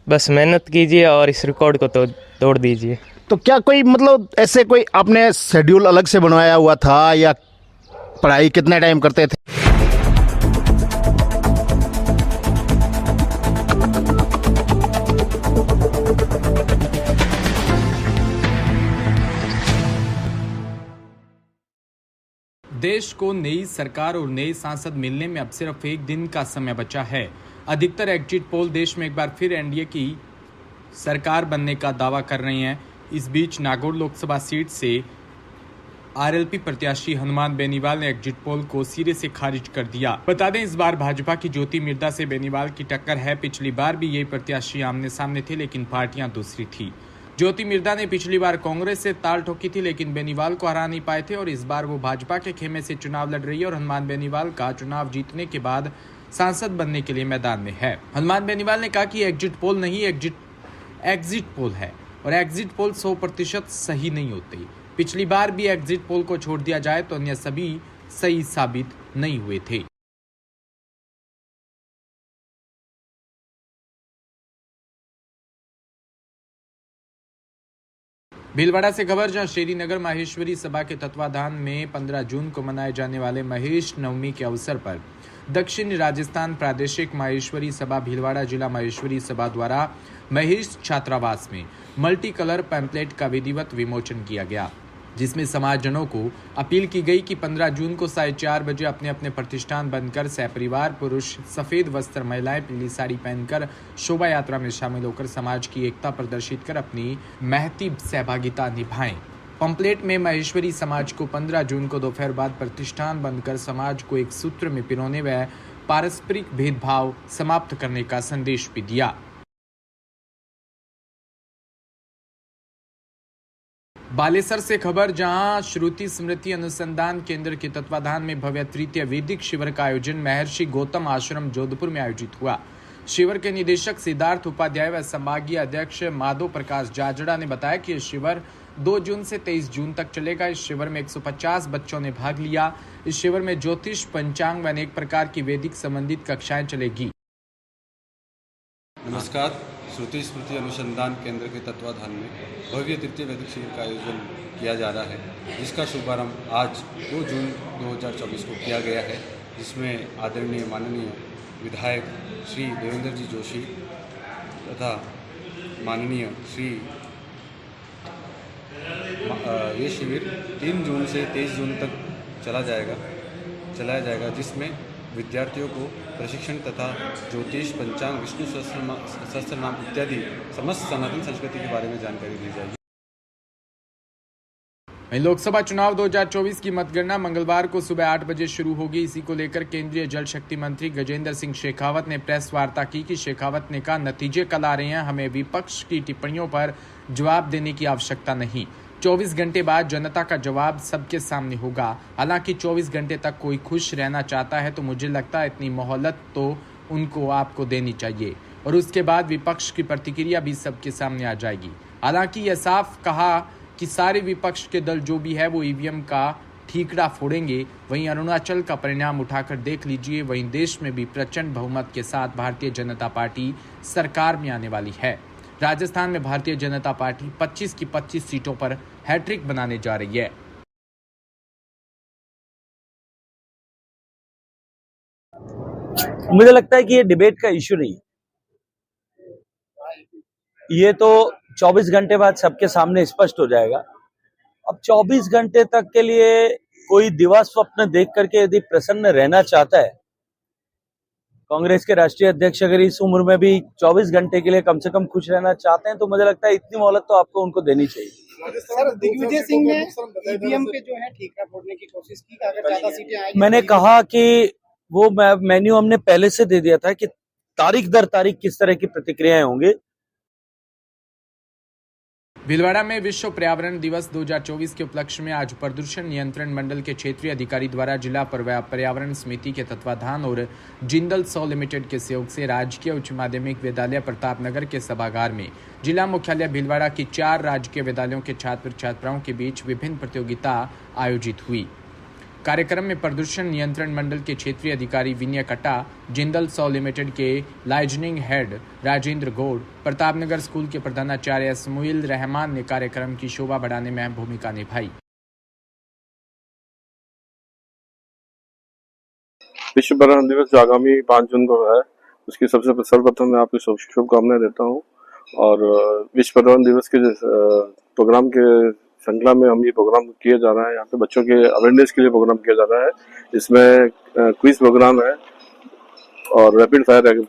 बस मेहनत कीजिए और इस रिकॉर्ड को तो तोड़ दीजिए। तो क्या कोई मतलब ऐसे कोई आपने शेड्यूल अलग से बनवाया हुआ था या पढ़ाई कितने टाइम करते थे? देश को नई सरकार और नए सांसद मिलने में अब सिर्फ एक दिन का समय बचा है। अधिकतर एग्जिट पोल देश में एक बार फिर एनडीए की सरकार बनने का दावा कर रहे हैं। इस बीच नागौर लोकसभा सीट से आरएलपी प्रत्याशी हनुमान बेनीवाल ने एग्जिट पोल को सिरे से खारिज कर दिया। बता दें, इस बार भाजपा की ज्योति मिर्धा से बेनीवाल की टक्कर है। पिछली बार भी यही प्रत्याशी आमने सामने थे, लेकिन पार्टियां दूसरी थी। ज्योति मिर्धा ने पिछली बार कांग्रेस से ताल ठोकी थी, लेकिन बेनीवाल को हरा नहीं पाए थे और इस बार वो भाजपा के खेमे से चुनाव लड़ रही है और हनुमान बेनीवाल का चुनाव जीतने के बाद सांसद बनने के लिए मैदान में है। हनुमान बेनीवाल ने कहा कि एग्जिट पोल नहीं, एग्जिट पोल है और एग्जिट पोल 100% सही नहीं होते। पिछली बार भी एग्जिट पोल को छोड़ दिया जाए तो अन्य सभी सही साबित नहीं हुए थे। भीलवाड़ा से खबर, जहां श्रीनगर माहेश्वरी सभा के तत्वाधान में 15 जून को मनाए जाने वाले महेश नवमी के अवसर पर दक्षिण राजस्थान प्रादेशिक माहेश्वरी सभा भीलवाड़ा जिला माहेश्वरी सभा द्वारा महेश छात्रावास में मल्टी कलर पैम्पलेट का विधिवत विमोचन किया गया, जिसमें समाजजनों को अपील की गई कि 15 जून को 4:30 बजे अपने अपने प्रतिष्ठान बंद कर सहपरिवार पुरुष सफेद वस्त्र, महिलाएं पीली साड़ी पहनकर शोभा यात्रा में शामिल होकर समाज की एकता प्रदर्शित कर अपनी महती सहभागिता निभाएं। पंपलेट में महेश्वरी समाज को 15 जून को दोपहर बाद प्रतिष्ठान बंद कर समाज को एक सूत्र में पिरोने व पारस्परिक भेदभाव समाप्त करने का संदेश भी दिया। बालेसर से खबर, जहां श्रुति स्मृति अनुसंधान केंद्र के तत्वाधान में भव्य तृतीय वैदिक शिविर का आयोजन महर्षि गौतम आश्रम जोधपुर में आयोजित हुआ। शिविर के निदेशक सिद्धार्थ उपाध्याय व संभागीय अध्यक्ष माधव प्रकाश जाजड़ा ने बताया कि इस शिविर 2 जून से 23 जून तक चलेगा। इस शिविर में 150 बच्चों ने भाग लिया। इस शिविर में ज्योतिष, पंचांग व अनेक प्रकार की वैदिक संबंधित कक्षाएं चलेगी। नमस्कार। श्रुति स्मृति अनुसंधान केंद्र के तत्वाधान में भव्य तृतीय वैदिक शिविर का आयोजन किया जा रहा है, जिसका शुभारंभ आज 2 जून 2024 को किया गया है, जिसमें आदरणीय माननीय विधायक श्री देवेंद्र जी जोशी तथा माननीय श्री ये शिविर 3 जून से 23 जून तक चलाया जाएगा, जिसमें विद्यार्थियों को प्रशिक्षण तथा ज्योतिष, पंचांग, विष्णु सहस्त्रनाम इत्यादि समस्त सनातन संस्कृति के बारे में जानकारी दी जाएगी। लोकसभा चुनाव 2024 की मतगणना मंगलवार को सुबह 8 बजे शुरू होगी। इसी को लेकर केंद्रीय जल शक्ति मंत्री गजेंद्र सिंह शेखावत ने प्रेस वार्ता की कि शेखावत ने कहा, नतीजे कल आ रहे हैं, हमें विपक्ष की टिप्पणियों पर जवाब देने की आवश्यकता नहीं। 24 घंटे बाद जनता का जवाब सबके सामने होगा। हालांकि 24 घंटे तक कोई खुश रहना चाहता है तो मुझे लगता है इतनी मोहलत तो उनको आपको देनी चाहिए और उसके बाद विपक्ष की प्रतिक्रिया भी सबके सामने आ जाएगी। हालांकि यह साफ कहा कि सारे विपक्ष के दल जो भी है वो ईवीएम का ठीकरा फोड़ेंगे। वहीं अरुणाचल का परिणाम उठाकर देख लीजिए। वहीं देश में भी प्रचंड बहुमत के साथ भारतीय जनता पार्टी सरकार में आने वाली है। राजस्थान में भारतीय जनता पार्टी 25 की 25 सीटों पर हैट्रिक बनाने जा रही है। मुझे लगता है कि ये डिबेट का इश्यू नहीं है। ये तो 24 घंटे बाद सबके सामने स्पष्ट हो जाएगा। अब 24 घंटे तक के लिए कोई दिवा स्वप्न देख करके यदि प्रसन्न रहना चाहता है, कांग्रेस के राष्ट्रीय अध्यक्ष अगर इस उम्र में भी 24 घंटे के लिए कम से कम खुश रहना चाहते हैं, तो मुझे लगता है इतनी मोहलत तो आपको उनको देनी चाहिए। सर, दिग्विजय सिंह ने ईवीएम पे जो है ठीकरा फोड़ने की कोशिश की, अगर ज्यादा सीटें आएगी। मैंने कहा कि वो मेन्यू हमने पहले से दे दिया था कि तारीख दर तारीख किस तरह की प्रतिक्रियाएं होंगी। भीलवाड़ा में विश्व पर्यावरण दिवस 2024 के उपलक्ष्य में आज प्रदूषण नियंत्रण मंडल के क्षेत्रीय अधिकारी द्वारा जिला पर्यावरण समिति के तत्वाधान और जिंदल सौ लिमिटेड के सहयोग से राजकीय उच्च माध्यमिक विद्यालय प्रतापनगर के सभागार में जिला मुख्यालय भीलवाड़ा की 4 राजकीय विद्यालयों के छात्र छात्राओं के बीच विभिन्न प्रतियोगिता आयोजित हुई। कार्यक्रम में प्रदूषण नियंत्रण मंडल के क्षेत्रीय अधिकारी विनय कट्टा, जिंदल सौ लिमिटेड के liaisoning head Rajendra Gaur, Pratapnagar school के प्रधानाचार्य स्मुइल रहमान ने कार्यक्रम की शोभा बढ़ाने में अहम भूमिका निभाई। विश्व पर्यावरण दिवस जो आगामी 5 जून को है, उसकी सबसे सर्वप्रथम मैं आपको शुभकामनाएं देता हूं। और विश्व पर्यावरण दिवस के प्रोग्राम के श्रृंखला में हम ये प्रोग्राम किया जा रहा है। यहाँ पे बच्चों के अवेयरनेस के लिए प्रोग्राम किया जा रहा है। इसमें क्विज प्रोग्राम है और रैपिड फायर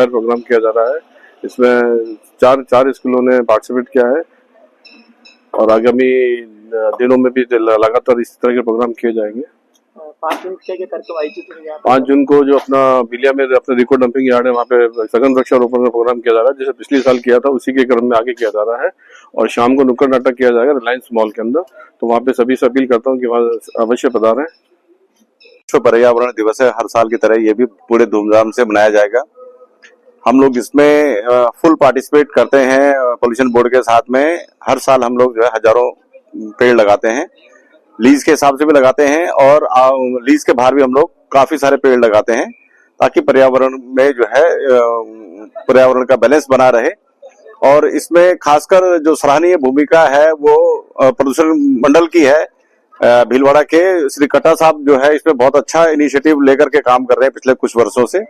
प्रोग्राम किया जा रहा है। इसमें चार स्कूलों ने पार्टिसिपेट किया है और आगामी दिनों में भी लगातार इस तरह के प्रोग्राम किए जाएंगे। 5 जून क्या कार्यक्रम आयोजित होगा? 5 जून को जो अपना बिलिया में अपने रिको डंपिंग यार्ड है, वहाँ पे सघन वृक्षारोपण का प्रोग्राम किया जा रहा है, जैसे पिछले साल किया था उसी के क्रम में आगे किया जा रहा है। और शाम को नुक्कड़ नाटक किया जाएगा रिलायंस मॉल के अंदर। तो वहाँ पे सभी से अपील करता हूँ कि वहाँ अवश्य पधारें। विश्व पर्यावरण दिवस है, हर साल की तरह ये भी पूरे धूमधाम से मनाया जाएगा। हम लोग इसमें फुल पार्टिसिपेट करते हैं पोल्यूशन बोर्ड के साथ में। हर साल हम लोग जो है हजारों पेड़ लगाते हैं, लीज के हिसाब से भी लगाते हैं और लीज के बाहर भी हम लोग काफी सारे पेड़ लगाते हैं, ताकि पर्यावरण में जो है पर्यावरण का बैलेंस बना रहे। और इसमें खासकर जो सराहनीय भूमिका है वो प्रदूषण मंडल की है। भीलवाड़ा के श्री कट्टा साहब जो है इसमें बहुत अच्छा इनिशिएटिव लेकर के काम कर रहे हैं पिछले कुछ वर्षों से।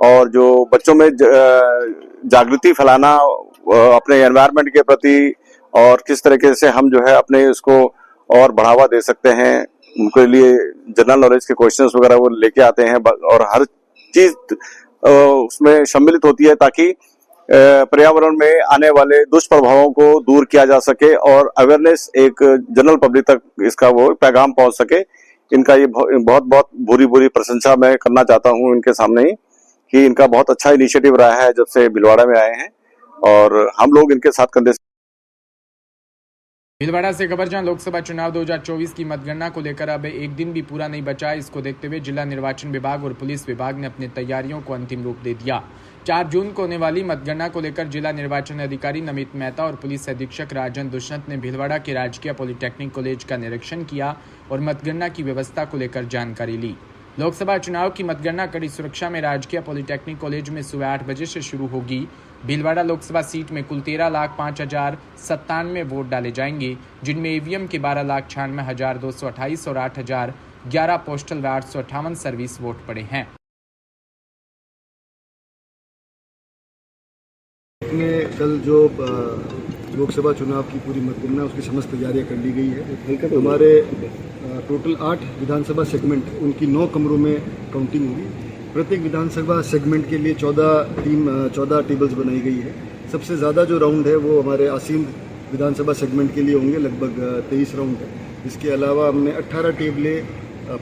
और जो बच्चों में जागृति फैलाना अपने एनवायरनमेंट के प्रति और किस तरीके से हम जो है अपने इसको और बढ़ावा दे सकते हैं, उनके लिए जनरल नॉलेज के क्वेश्चंस वगैरह वो लेके आते हैं और हर चीज उसमें सम्मिलित होती है, ताकि पर्यावरण में आने वाले दुष्प्रभावों को दूर किया जा सके और अवेयरनेस एक जनरल पब्लिक तक इसका वो पैगाम पहुंच सके। इनका ये बहुत बुरी प्रशंसा मैं करना चाहता हूं इनके सामने ही, कि इनका बहुत अच्छा इनिशिएटिव रहा है जब से भीलवाड़ा में आए हैं और हम लोग इनके साथ कंधे। भीलवाड़ा से खबर, जहां लोकसभा चुनाव 2024 की मतगणना को लेकर अब एक दिन भी पूरा नहीं बचा। इसको देखते हुए जिला निर्वाचन विभाग और पुलिस विभाग ने अपनी तैयारियों को अंतिम रूप दे दिया। 4 जून को होने वाली मतगणना को लेकर जिला निर्वाचन अधिकारी नमित मेहता और पुलिस अधीक्षक राजन दुष्यंत ने भीलवाड़ा के राजकीय पॉलिटेक्निक कॉलेज का निरीक्षण किया और मतगणना की व्यवस्था को लेकर जानकारी ली। लोकसभा चुनाव की मतगणना कड़ी सुरक्षा में राजकीय पॉलिटेक्निक कॉलेज में सुबह 8 बजे से शुरू होगी। भीलवाड़ा लोकसभा सीट में कुल 13,05,097 वोट डाले जाएंगे, जिनमें ईवीएम के 12,96,228 और 8,011 पोस्टल व 858 सर्विस वोट पड़े हैं। कल जो लोकसभा चुनाव की पूरी मतगणना उसकी समस्त तैयारियां कर ली गई है। हमारे टोटल 8 विधानसभा सेगमेंट, उनकी 9 कमरों में काउंटिंग होगी। प्रत्येक विधानसभा सेगमेंट के लिए 14 टेबल्स बनाई गई है। सबसे ज़्यादा जो राउंड है वो हमारे आसीन विधानसभा सेगमेंट के लिए होंगे, लगभग 23 राउंड है। इसके अलावा हमने 18 टेबलें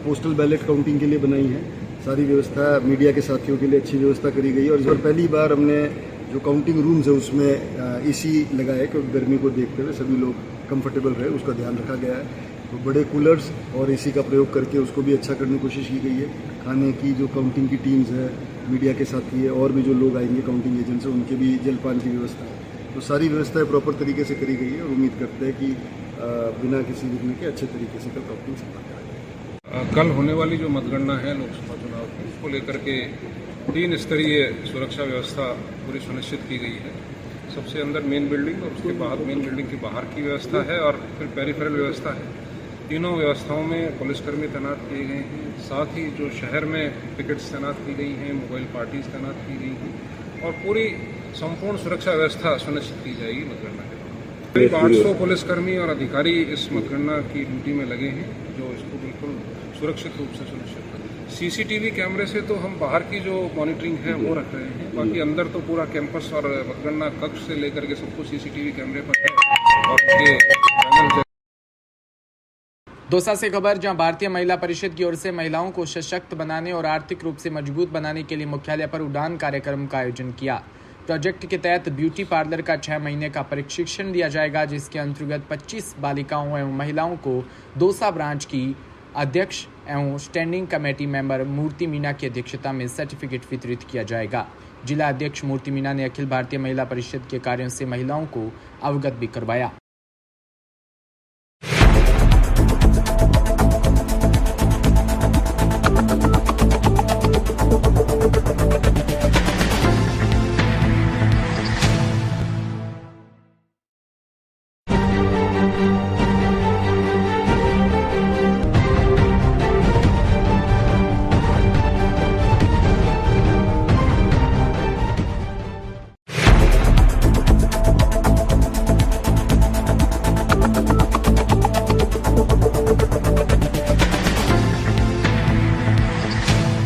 पोस्टल बैलेट काउंटिंग के लिए बनाई हैं। सारी व्यवस्था मीडिया के साथियों के लिए अच्छी व्यवस्था करी गई है। और इस बार पहली बार हमने जो काउंटिंग रूम्स है उसमें एसी लगाया है, क्योंकि गर्मी को देखते हुए सभी लोग कंफर्टेबल रहे, उसका ध्यान रखा गया है। तो बड़े कूलर्स और एसी का प्रयोग करके उसको भी अच्छा करने की कोशिश की गई है। खाने की जो काउंटिंग की टीम्स है, मीडिया के साथी है और भी जो लोग आएंगे काउंटिंग एजेंट्स हैं, उनके भी जलपान की व्यवस्था है। तो सारी व्यवस्थाएं प्रॉपर तरीके से करी गई है और उम्मीद करते हैं कि बिना किसी विघ्न के अच्छे तरीके से कल काउंटिंग संपन्न कराएंगे। कल होने वाली जो मतगणना है लोकसभा चुनाव की, उसको लेकर के 3 स्तरीय सुरक्षा व्यवस्था पूरी सुनिश्चित की गई है। सबसे अंदर मेन बिल्डिंग और उसके बाद मेन बिल्डिंग के बाहर की व्यवस्था है और फिर पेरिफेरल व्यवस्था है। तीनों व्यवस्थाओं में पुलिसकर्मी तैनात किए गए हैं। साथ ही जो शहर में पिकेट्स तैनात की गई हैं, मोबाइल पार्टीज तैनात की गई हैं और पूरी संपूर्ण सुरक्षा व्यवस्था सुनिश्चित की जाएगी मतगणना के दौरान। करीब 800 पुलिसकर्मी और अधिकारी इस मतगणना की ड्यूटी में लगे हैं, जो इसको बिल्कुल सुरक्षित रूप से सुनिश्चित करें। सीसीटीवी कैमरे से तो हम बाहर की जो मॉनिटरिंग है वो रख रहे हैं, बाकी अंदर तो पूरा कैंपस और मतगणना कक्ष से लेकर के सब कुछ सीसीटीवी कैमरे पर है। और उसके दौसा से खबर, जहां भारतीय महिला परिषद की ओर से महिलाओं को सशक्त बनाने और आर्थिक रूप से मजबूत बनाने के लिए मुख्यालय पर उड़ान कार्यक्रम का आयोजन किया। प्रोजेक्ट के तहत ब्यूटी पार्लर का 6 महीने का प्रशिक्षण दिया जाएगा, जिसके अंतर्गत 25 बालिकाओं एवं महिलाओं को दौसा ब्रांच की अध्यक्ष एवं स्टैंडिंग कमेटी मेंबर मूर्ति मीना की अध्यक्षता में सर्टिफिकेट वितरित किया जाएगा। जिला अध्यक्ष मूर्ति मीना ने अखिल भारतीय महिला परिषद के कार्यों से महिलाओं को अवगत भी करवाया।